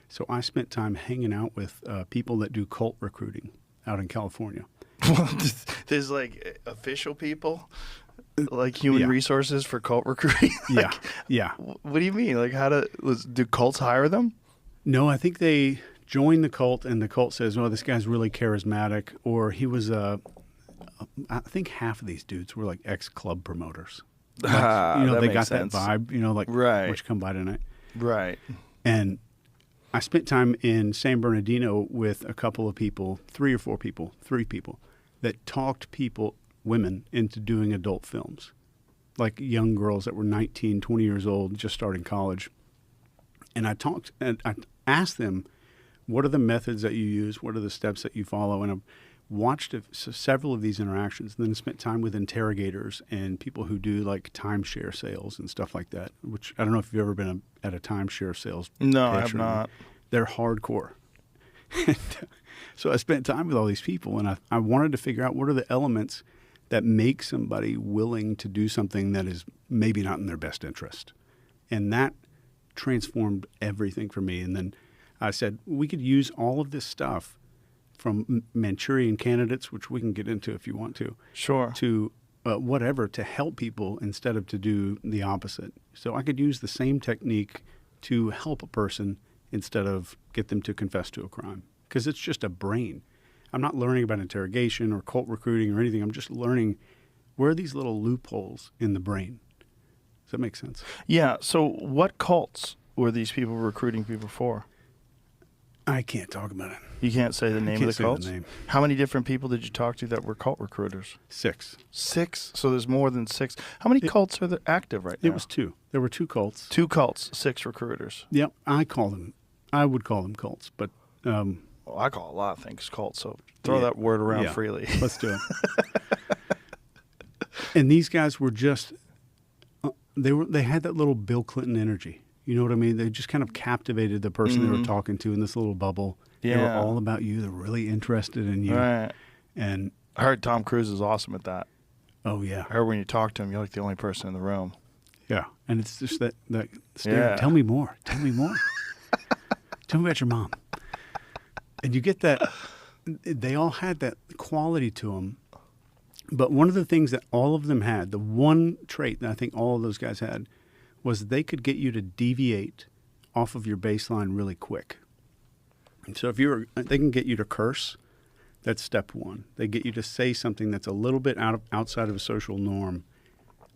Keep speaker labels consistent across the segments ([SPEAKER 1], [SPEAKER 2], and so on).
[SPEAKER 1] So I spent time hanging out with people that do cult recruiting out in California.
[SPEAKER 2] There's like official people, like human resources for cult recruiting.
[SPEAKER 1] Yeah.
[SPEAKER 2] What do you mean? Like, do cults hire them?
[SPEAKER 1] No, I think they join the cult, and the cult says, "Oh, this guy's really charismatic," or he was I think half of these dudes were like ex-club promoters. Like, they got
[SPEAKER 2] sense.
[SPEAKER 1] that vibe, like
[SPEAKER 2] right.
[SPEAKER 1] what you come by tonight.
[SPEAKER 2] Right.
[SPEAKER 1] And I spent time in San Bernardino with a couple of people, three people, that talked women into doing adult films, like young girls that were 19, 20 years old, just starting college. And I asked them, what are the methods that you use? What are the steps that you follow? And I've watched several of these interactions, and then spent time with interrogators and people who do like timeshare sales and stuff like that, which I don't know if you've ever been at a timeshare sales.
[SPEAKER 2] No, I have not.
[SPEAKER 1] They're hardcore. So I spent time with all these people, and I wanted to figure out what are the elements that make somebody willing to do something that is maybe not in their best interest. And that transformed everything for me. And then I said, we could use all of this stuff from Manchurian candidates, which we can get into if you want to.
[SPEAKER 2] Sure.
[SPEAKER 1] To whatever, to help people instead of to do the opposite. So I could use the same technique to help a person instead of get them to confess to a crime. Because it's just a brain. I'm not learning about interrogation or cult recruiting or anything. I'm just learning where are these little loopholes in the brain. Does that make sense?
[SPEAKER 2] Yeah. So what cults were these people recruiting people for?
[SPEAKER 1] I can't talk about it.
[SPEAKER 2] You can't say the name of the cults?
[SPEAKER 1] Name.
[SPEAKER 2] How many different people did you talk to that were cult recruiters?
[SPEAKER 1] 6.
[SPEAKER 2] 6? So there's more than 6. How many cults are there active right now?
[SPEAKER 1] It was 2. There were 2 cults.
[SPEAKER 2] 2 cults, 6 recruiters.
[SPEAKER 1] Yep. I would call them cults, but...
[SPEAKER 2] well, I call a lot of things cults, so throw that word around freely.
[SPEAKER 1] Let's do it. And these guys were just... They had that little Bill Clinton energy. You know what I mean? They just kind of captivated the person they were talking to in this little bubble.
[SPEAKER 2] Yeah.
[SPEAKER 1] They were all about you. They're really interested in you.
[SPEAKER 2] Right.
[SPEAKER 1] And
[SPEAKER 2] I heard Tom Cruise is awesome at that.
[SPEAKER 1] Oh, yeah.
[SPEAKER 2] I heard when you talk to him, you're like the only person in the room.
[SPEAKER 1] Yeah. And it's just that stare. Tell me more. Tell me more. Tell me about your mom. And you get that. They all had that quality to them. But one of the things that all of them had, the one trait that I think all of those guys had, was they could get you to deviate off of your baseline really quick. And so they can get you to curse. That's step 1. They get you to say something that's a little bit outside of a social norm.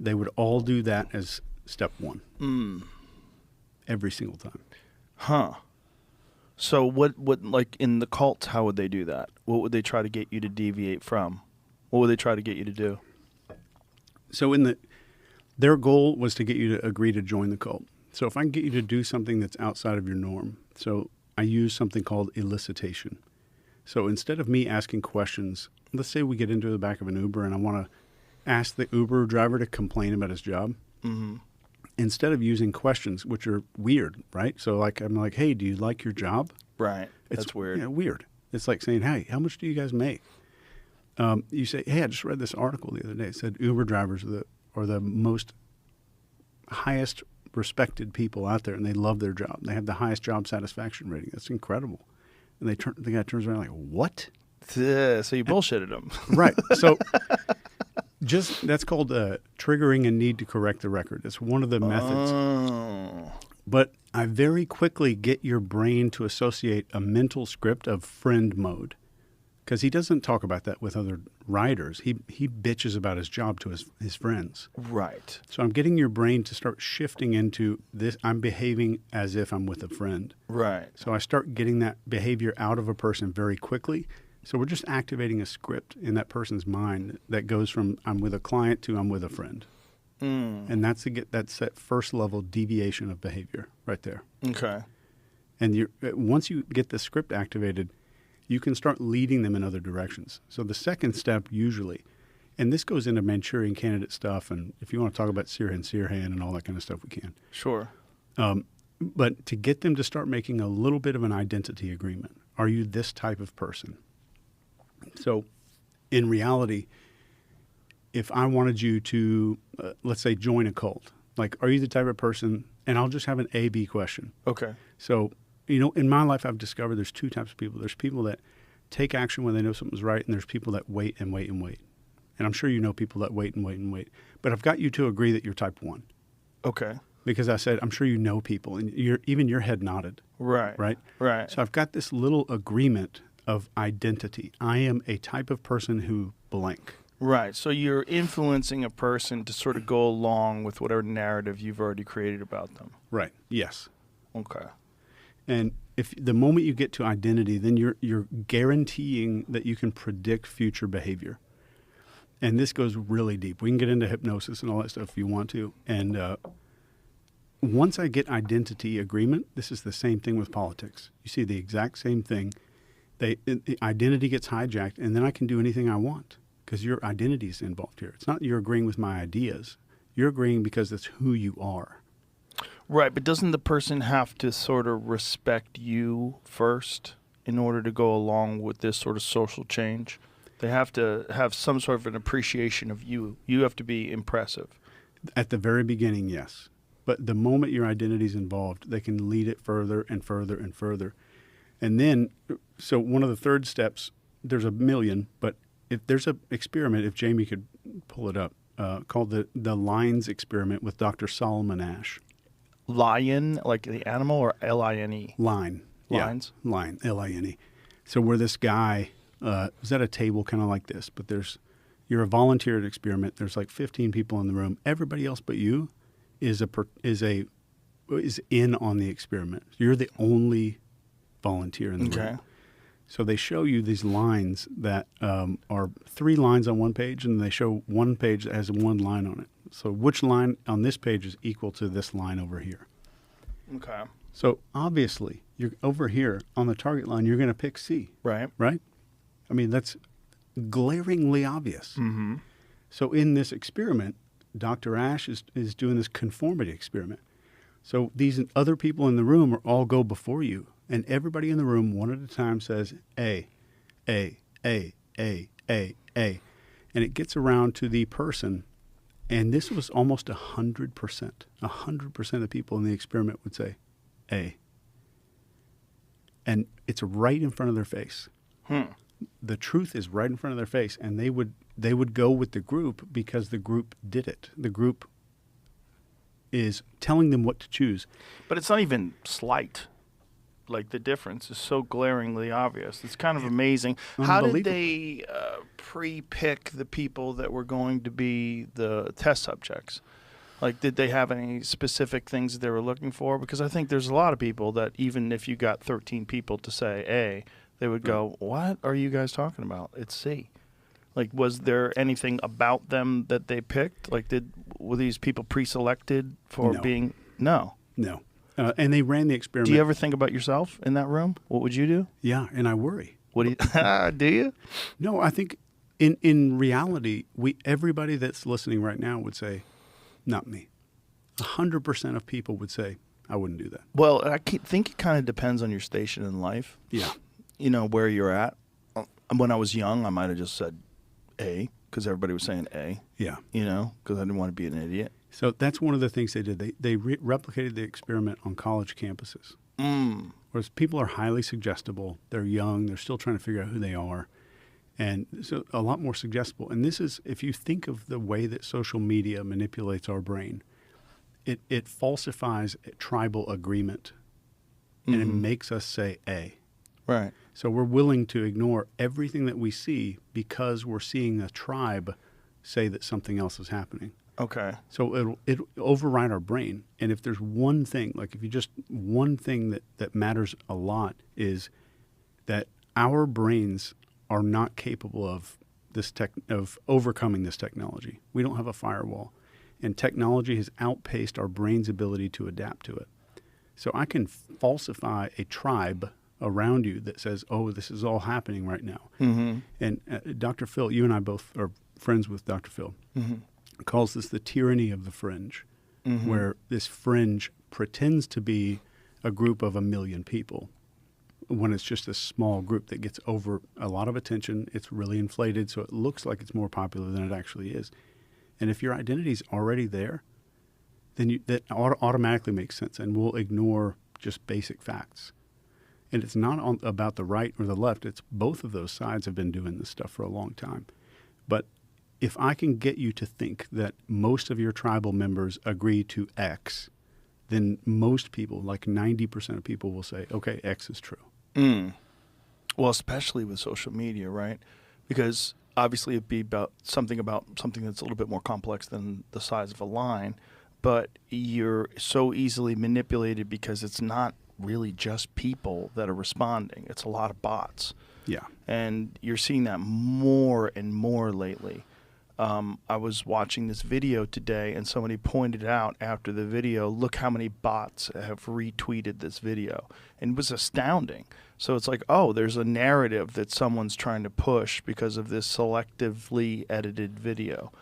[SPEAKER 1] They would all do that as step 1. Every single time.
[SPEAKER 2] Huh. So what like in the cults, how would they do that? What would they try to get you to deviate from? What would they try to get you to do?
[SPEAKER 1] So their goal was to get you to agree to join the cult. So if I can get you to do something that's outside of your norm, so I use something called elicitation. So instead of me asking questions, let's say we get into the back of an Uber and I want to ask the Uber driver to complain about his job.
[SPEAKER 2] Mm-hmm.
[SPEAKER 1] Instead of using questions, which are weird, right? So I'm like, hey, do you like your job?
[SPEAKER 2] Right. That's weird.
[SPEAKER 1] Yeah, weird. It's like saying, hey, how much do you guys make? You say, hey, I just read this article the other day. It said Uber drivers are the most highest respected people out there, and they love their job. They have the highest job satisfaction rating. That's incredible. And the guy turns around like, what?
[SPEAKER 2] So you bullshitted him.
[SPEAKER 1] Right. So that's called triggering a need to correct the record. It's one of the methods.
[SPEAKER 2] Oh.
[SPEAKER 1] But I very quickly get your brain to associate a mental script of friend mode. Because he doesn't talk about that with other riders. He bitches about his job to his friends.
[SPEAKER 2] Right.
[SPEAKER 1] So I'm getting your brain to start shifting into this. I'm behaving as if I'm with a friend.
[SPEAKER 2] Right.
[SPEAKER 1] So I start getting that behavior out of a person very quickly. So we're just activating a script in that person's mind that goes from I'm with a client to I'm with a friend. And that's that first level deviation of behavior right there.
[SPEAKER 2] Okay.
[SPEAKER 1] And once you get the script activated, you can start leading them in other directions. So the second step usually, and this goes into Manchurian candidate stuff, and if you want to talk about Sirhan and all that kind of stuff, we can.
[SPEAKER 2] Sure.
[SPEAKER 1] But to get them to start making a little bit of an identity agreement. Are you this type of person? So in reality, if I wanted you to, let's say, join a cult, like, are you the type of person, and I'll just have an A-B question.
[SPEAKER 2] Okay.
[SPEAKER 1] So in my life, I've discovered there's two types of people. There's people that take action when they know something's right, and there's people that wait and wait and wait. And I'm sure you know people that wait and wait and wait. But I've got you to agree that you're type 1.
[SPEAKER 2] Okay.
[SPEAKER 1] Because I said, I'm sure you know people, and even your head nodded.
[SPEAKER 2] Right.
[SPEAKER 1] Right?
[SPEAKER 2] Right.
[SPEAKER 1] So I've got this little agreement of identity. I am a type of person who blank.
[SPEAKER 2] Right. So you're influencing a person to sort of go along with whatever narrative you've already created about them.
[SPEAKER 1] Right. Yes.
[SPEAKER 2] Okay.
[SPEAKER 1] And if the moment you get to identity, then you're guaranteeing that you can predict future behavior. And this goes really deep. We can get into hypnosis and all that stuff if you want to. And once I get identity agreement, this is the same thing with politics. You see the exact same thing. Identity gets hijacked, and then I can do anything I want because your identity is involved here. It's not you're agreeing with my ideas. You're agreeing because that's who you are.
[SPEAKER 2] Right, but doesn't the person have to sort of respect you first in order to go along with this sort of social change? They have to have some sort of an appreciation of you. You have to be impressive.
[SPEAKER 1] At the very beginning, yes. But the moment your identity is involved, they can lead it further and further and further. And then, so one of the third steps, there's a million, but if there's an experiment, if Jamie could pull it up, called the Lines experiment with Dr. Solomon Asch.
[SPEAKER 2] Lion, like the animal, or L-I-N-E?
[SPEAKER 1] Line.
[SPEAKER 2] Lines?
[SPEAKER 1] Yeah, line, L-I-N-E. So where this guy is at a table kind of like this, but you're a volunteer at an experiment. There's like 15 people in the room. Everybody else but you is in on the experiment. You're the only volunteer in the room. So they show you these lines that are 3 lines on one page, and they show one page that has 1 line on it. So which line on this page is equal to this line over here?
[SPEAKER 2] Okay.
[SPEAKER 1] So obviously, you're over here on the target line, you're going to pick C.
[SPEAKER 2] Right.
[SPEAKER 1] Right? I mean, that's glaringly obvious.
[SPEAKER 2] Mm-hmm.
[SPEAKER 1] So in this experiment, Dr. Asch is doing this conformity experiment. So these other people in the room all go before you, and everybody in the room, one at a time, says A, A, A, A, A, A. And it gets around to the person, and this was almost 100%. 100% of people in the experiment would say A. And it's right in front of their face. The truth is right in front of their face, and they would go with the group because the group did it. The group is telling them what to choose.
[SPEAKER 2] But it's not even slight. Like, the difference is so glaringly obvious. It's kind of amazing. How did they pre-pick the people that were going to be the test subjects? Like, did they have any specific things that they were looking for? Because I think there's a lot of people that even if you got 13 people to say A, they would go, what are you guys talking about? It's C. Like, was there anything about them that they picked? Like, were these people pre-selected for being? No.
[SPEAKER 1] No. And they ran the experiment.
[SPEAKER 2] Do you ever think about yourself in that room? What would you do?
[SPEAKER 1] Yeah, and I worry.
[SPEAKER 2] What do you do you?
[SPEAKER 1] No, I think in reality, everybody that's listening right now would say, not me. 100% of people would say, I wouldn't do that.
[SPEAKER 2] Well, I think it kind of depends on your station in life.
[SPEAKER 1] Yeah.
[SPEAKER 2] You know, where you're at. When I was young, I might have just said A because everybody was saying A.
[SPEAKER 1] Yeah.
[SPEAKER 2] You know, because I didn't want to be an idiot.
[SPEAKER 1] So that's one of the things they did. They replicated the experiment on college campuses. Whereas people are highly suggestible. They're young. They're still trying to figure out who they are. And so a lot more suggestible. And this is, if you think of the way that social media manipulates our brain, it falsifies a tribal agreement, and it makes us say A.
[SPEAKER 2] Right.
[SPEAKER 1] So we're willing to ignore everything that we see because we're seeing a tribe say that something else is happening.
[SPEAKER 2] Okay.
[SPEAKER 1] So it'll override our brain. And if there's one thing, like if you just, one thing that matters a lot is that our brains are not capable of of overcoming this technology. We don't have a firewall. And technology has outpaced our brain's ability to adapt to it. So I can falsify a tribe around you that says, oh, this is all happening right now. Mm-hmm. And Dr. Phil, you and I both are friends with Dr. Phil, calls this the tyranny of the fringe, where this fringe pretends to be a group of 1 million people when it's just a small group that gets over a lot of attention. It's really inflated, so it looks like it's more popular than it actually is. And if your identity is already there, then that automatically makes sense, and we'll ignore just basic facts. And it's not about the right or the left. It's both of those sides have been doing this stuff for a long time. But if I can get you to think that most of your tribal members agree to X, then most people, like 90% of people, will say, okay, X is true.
[SPEAKER 2] Well, especially with social media, right? Because obviously it'd be about something that's a little bit more complex than the size of a line, but you're so easily manipulated because it's not really just people that are responding. It's a lot of bots.
[SPEAKER 1] Yeah.
[SPEAKER 2] And you're seeing that more and more lately. I was watching this video today, and somebody pointed out after the video, look how many bots have retweeted this video. And it was astounding. So it's like, oh, there's a narrative that someone's trying to push because of this selectively edited video.